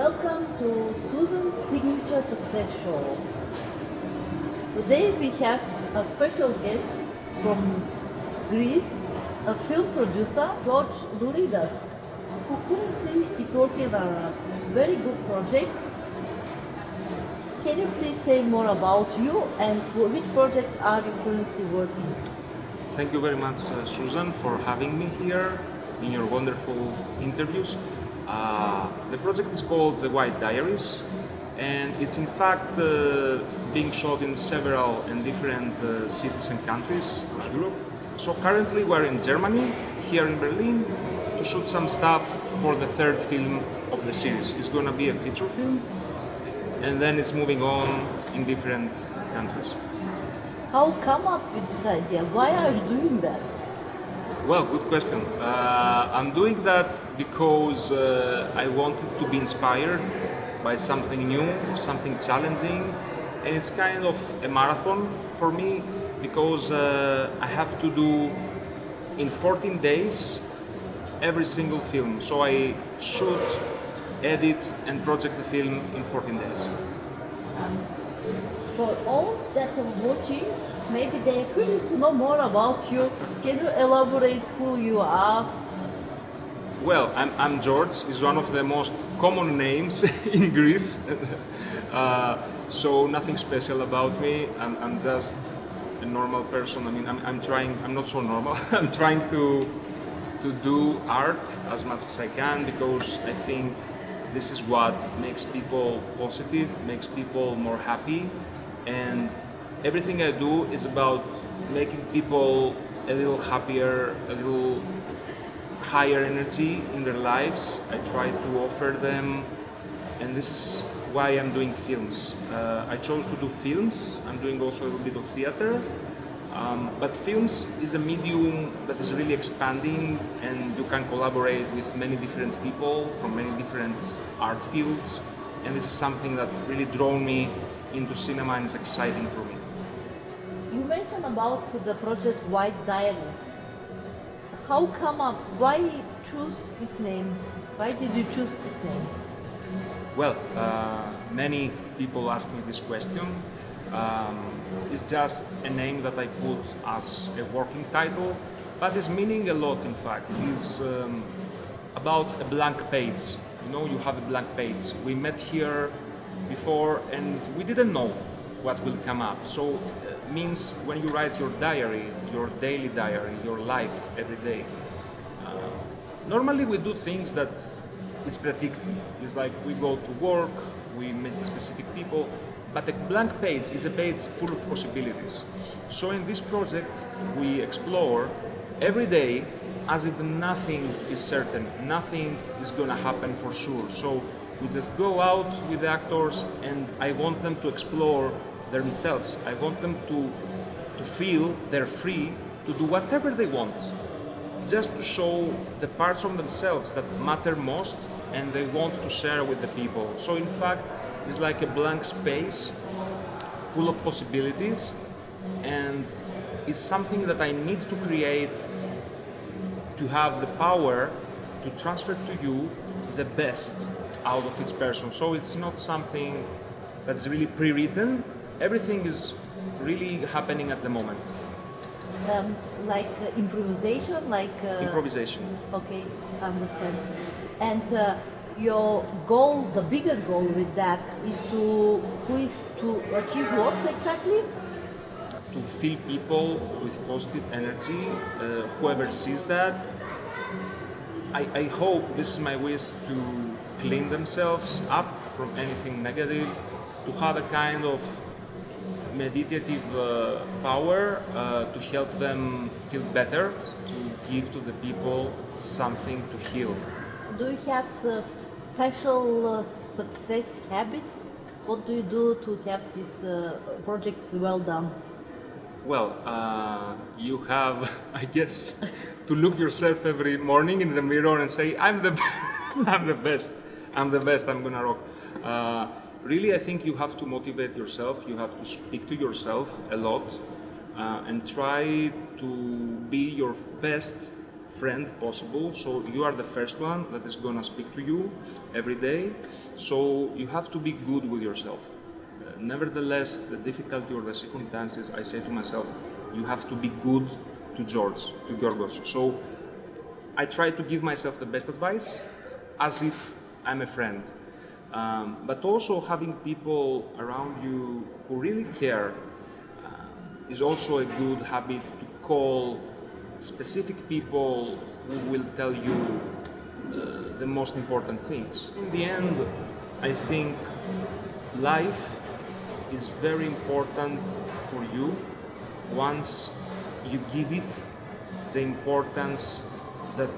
Welcome to Suzan's Signature Success Show. Today we have a special guest from Greece, a film producer, George Louridas, who currently is working on a very good project. Can you please say more about you and which project are you currently working? Thank you very much, Suzan, for having me here in your wonderful interviews. The project is called the White Diaries, and it's in fact being shot in several and different cities and countries across Europe. So currently we're in Germany, here in Berlin, to shoot some stuff for the third film of the series. It's going to be a feature film, and then it's moving on in different countries. How come up with this idea? Why are you doing that? Well, good question. I'm doing that because I wanted to be inspired by something new, something challenging, and it's kind of a marathon for me because I have to do in 14 days every single film. So I shoot, edit, and project the film in 14 days. For all that are watching, maybe they are curious to know more about you. Can you elaborate who you are? Well, I'm George. It's one of the most common names in Greece. So nothing special about me. I'm just a normal person. I mean, I'm not so normal. I'm trying to do art as much as I can because I think this is what makes people positive, makes people more happy, and everything I do is about making people a little happier, a little higher energy in their lives. I try to offer them, and this is why I'm doing films. I chose to do films. I'm doing also a little bit of theater, but films is a medium that is really expanding, and you can collaborate with many different people from many different art fields, and this is something that really drawn me into cinema and is exciting for me. You mentioned about the project White Diaries. How come up? Why choose this name? Why did you choose this name? Well, many people ask me this question. It's just a name that I put as a working title, but it's meaning a lot. In fact, it's about a blank page. You know, you have a blank page. We met here before, and we didn't know what will come up. So means when you write your diary, your daily diary, your life every day. Normally we do things that it's predicted. It's like we go to work, we meet specific people, but a blank page is a page full of possibilities. So in this project we explore every day as if nothing is certain, nothing is gonna happen for sure. So we just go out with the actors, and I want them to explore themselves. I want them to feel they're free to do whatever they want, just to show the parts of themselves that matter most and they want to share with the people. So in fact, it's like a blank space full of possibilities, and it's something that I need to create to have the power to transfer to you the best out of each person. So it's not something that's really pre-written. Everything is really happening at the moment. Like improvisation, Improvisation. Okay, I understand. And your goal, the bigger goal with that, is to achieve what exactly? To fill people with positive energy. Whoever sees that, I hope, this is my wish, to clean themselves up from anything negative, to have a kind of meditative power to help them feel better, to give to the people something to heal. Do you have special success habits? What do you do to have these projects well done? Well, you have, I guess, to look yourself every morning in the mirror and say, I'm the best, I'm gonna rock. Really, I think you have to motivate yourself, you have to speak to yourself a lot, and try to be your best friend possible. So you are the first one that is gonna speak to you every day. So you have to be good with yourself. Nevertheless, the difficulty or the circumstances, I say to myself, you have to be good to Georgos. So I try to give myself the best advice as if I'm a friend. But also having people around you who really care is also a good habit to call specific people who will tell you the most important things. In the end, I think life is very important for you once you give it the importance that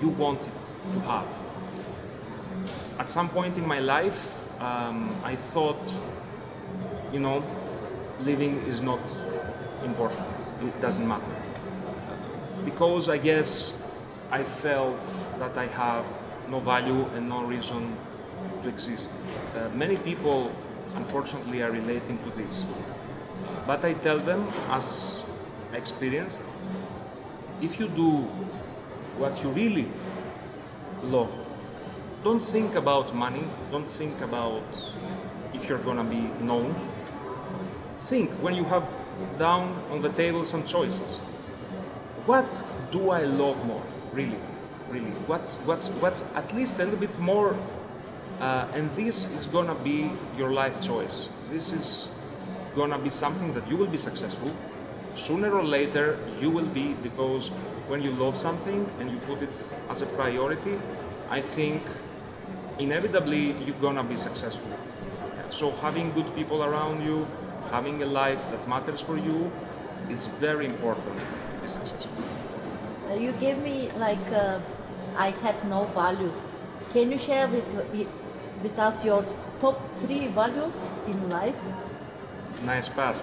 you want it to have. At some point in my life, I thought, living is not important, it doesn't matter. Because I guess I felt that I have no value and no reason to exist. Many people, unfortunately, are relating to this. But I tell them, as experienced, if you do what you really love, don't think about money, don't think about if you're gonna be known. Think when you have down on the table some choices. What do I love more, really? What's at least a little bit more, and this is gonna be your life choice. This is gonna be something that you will be successful. Sooner or later, you will be, because when you love something and you put it as a priority, I think inevitably you're gonna be successful. So having good people around you, having a life that matters for you is very important to be successful. You gave me I had no values. Can you share with us your top 3 values in life? Nice pass.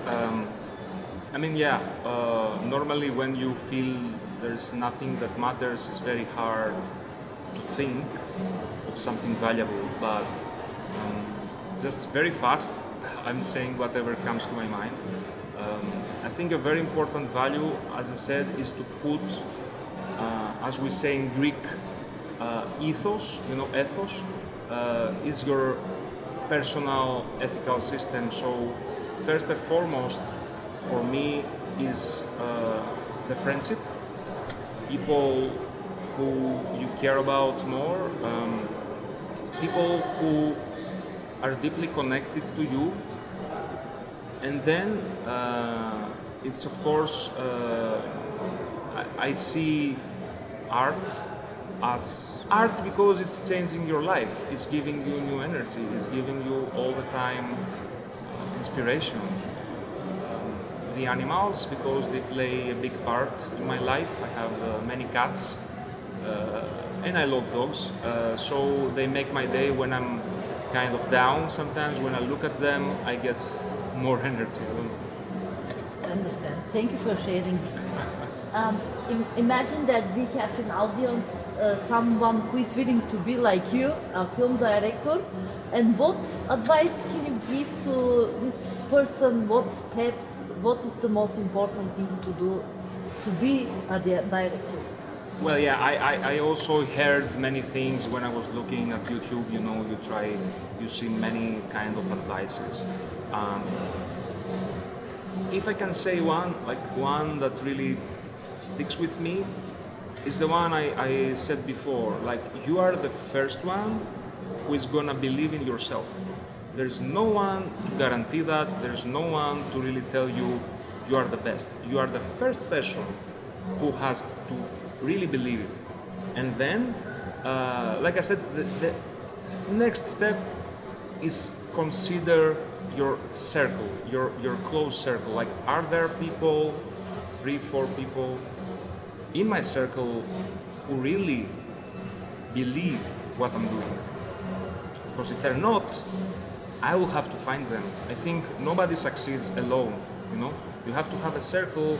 Normally when you feel there's nothing that matters, it's very hard to think of something valuable, but just very fast, I'm saying whatever comes to my mind. I think a very important value, as I said, is to put, as we say in Greek, ethos, is your personal ethical system. So first and foremost, for me, is the friendship, people who you care about more, people who are deeply connected to you. And then it's of course, I see art as art because it's changing your life, it's giving you new energy, it's giving you all the time inspiration. The animals, because they play a big part in my life. I have many cats and I love dogs, so they make my day when I'm kind of down. Sometimes when I look at them, I get more energy. I understand. Thank you for sharing. Imagine that we have an audience, someone who is willing to be like you, a film director, and what advice can you give to this person? What steps? What is the most important thing to do to be a director? Well, yeah, I also heard many things when I was looking at YouTube. You see many kind of advices. If I can say one that really sticks with me, is the one I said before. You are the first one who is gonna believe in yourself. There's no one to guarantee that. There's no one to really tell you you are the best. You are the first person who has to really believe it. And then, like I said, the next step is consider your circle, your close circle. Are there people, 3-4 people in my circle who really believe what I'm doing? Because if they're not, I will have to find them. I think nobody succeeds alone, You have to have a circle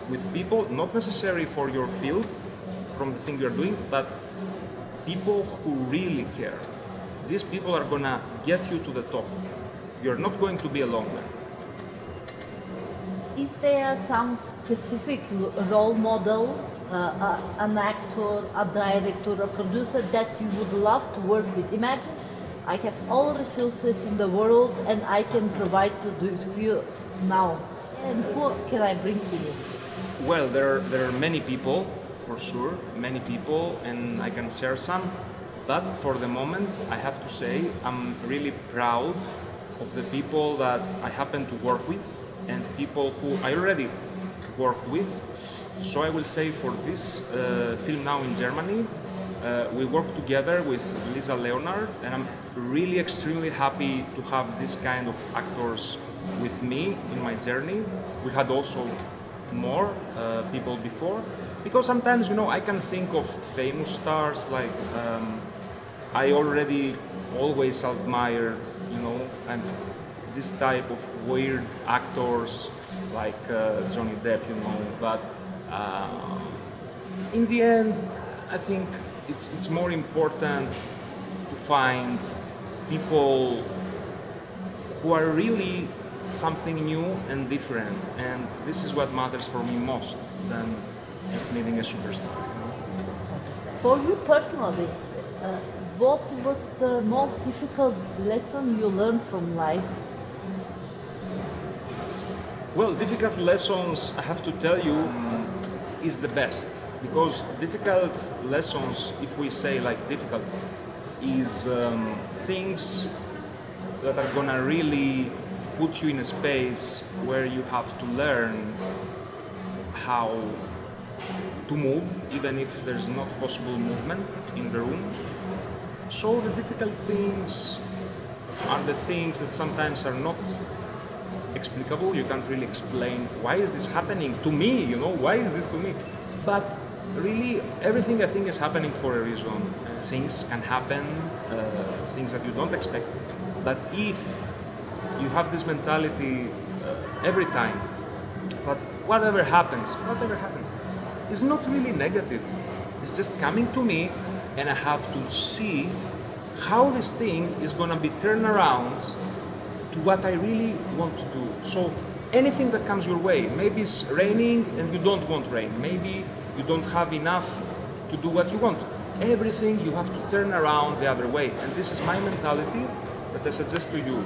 with people, not necessarily for your field, from the thing you're doing, but people who really care. These people are gonna get you to the top. You're not going to be alone there. Is there some specific role model an actor, a director, a producer that you would love to work with? Imagine I have all resources in the world and I can provide to you now. And who can I bring to you? Well, there are many people, for sure, many people, and I can share some. But for the moment, I have to say I'm really proud of the people that I happen to work with and people who I already worked with. So I will say for this film now in Germany, we worked together with Lisa Leonard, and I'm really extremely happy to have this kind of actors with me in my journey. We had also more people before, because sometimes, you know, I can think of famous stars like I already always admired, you know, and this type of weird actors like Johnny Depp, you know, but in the end, I think it's more important to find people who are really something new and different, and this is what matters for me most than just meeting a superstar. You know? For you personally, what was the most difficult lesson you learned from life? Well, difficult lessons, I have to tell you, is the best, because difficult lessons, if we say like difficult, is things that are gonna really put you in a space where you have to learn how to move, even if there's not possible movement in the room. So the difficult things are the things that sometimes are not explicable. You can't really explain why is this happening to me, you know, why is this to me? But really everything I think is happening for a reason. Things can happen, things that you don't expect. But if you have this mentality every time, but whatever happens, it's not really negative. It's just coming to me, and I have to see how this thing is gonna be turned around to what I really want to do. So anything that comes your way, maybe it's raining and you don't want rain, maybe you don't have enough to do what you want. Everything you have to turn around the other way, and this is my mentality that I suggest to you.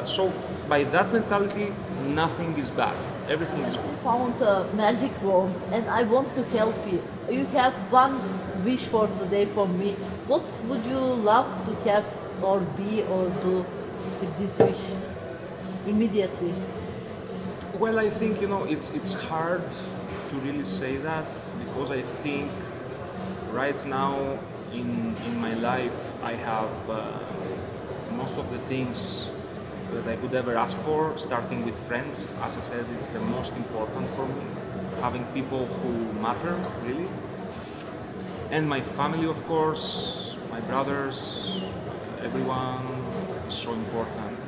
So by that mentality, nothing is bad, everything is good. I found a magic wand and I want to help you. You have one wish for today for me. What would you love to have or be or do with this wish immediately? Well, I think, you know, it's hard to really say that, because I think right now in my life I have most of the things that I could ever ask for, starting with friends. As I said, is the most important for me, having people who matter really, and my family, of course, my brothers, everyone is so important.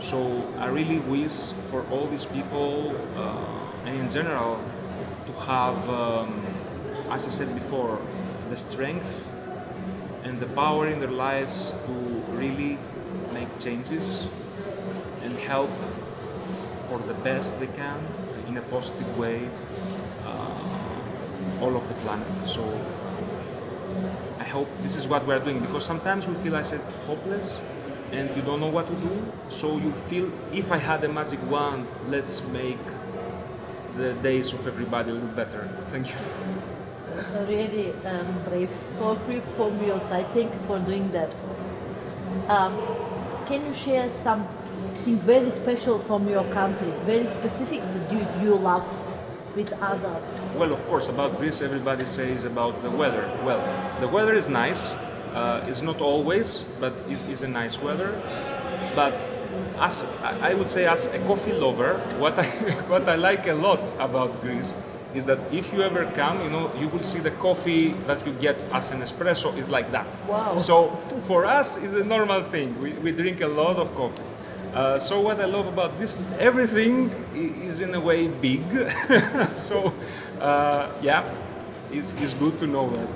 So I really wish for all these people and in general to have, as I said before, the strength and the power in their lives to really make changes and help for the best they can in a positive way all of the planet. So I hope this is what we're doing, because sometimes we feel, I said, hopeless and you don't know what to do. So you feel, if I had a magic wand, let's make the days of everybody a little better. Thank you. Really brave from your side. Thank you for doing that. Can you share something very special from your country, very specific that you love with others? Well, of course, about Greece, everybody says about the weather. Well, the weather is nice. It's not always, but is a nice weather. But as I would say, as a coffee lover, what I like a lot about Greece is that if you ever come, you know, you will see the coffee that you get as an espresso is like that. Wow. So for us, it's a normal thing. We drink a lot of coffee. So what I love about Greece, everything is in a way big. So yeah, it's good to know that.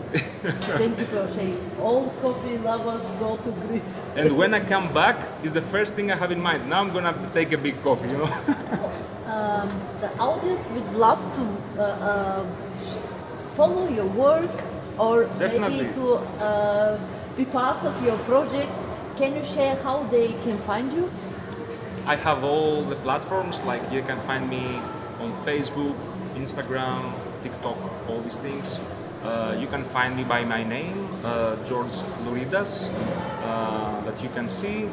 Thank you for sharing. All coffee lovers go to Greece. And when I come back, it's the first thing I have in mind. Now I'm gonna take a big coffee, you know. The audience would love to follow your work or Definitely. maybe to be part of your project, can you share how they can find you? I have all the platforms, like you can find me on Facebook, Instagram, TikTok, all these things. You can find me by my name, George Louridas, that you can see.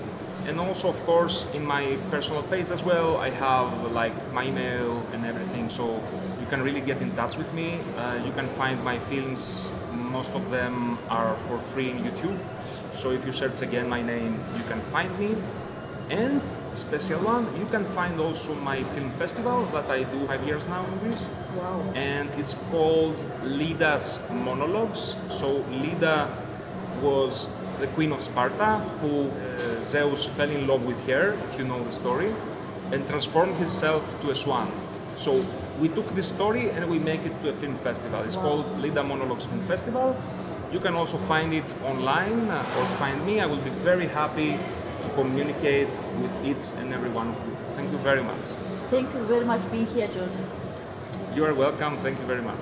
And also, of course, in my personal page as well, I have like my email and everything, so you can really get in touch with me. You can find my films, most of them are for free in YouTube. So if you search again my name, you can find me. And a special one, you can find also my film festival that I do 5 years now in Greece. Wow. And it's called Lida's Monologues. So Lida was the queen of Sparta, who Zeus fell in love with her, if you know the story, and transformed himself to a swan. So we took this story and we make it to a film festival. It's called Lida Monologues Film Festival. You can also find it online or find me. I will be very happy to communicate with each and every one of you. Thank you very much. Thank you very much for being here, George. You are welcome. Thank you very much.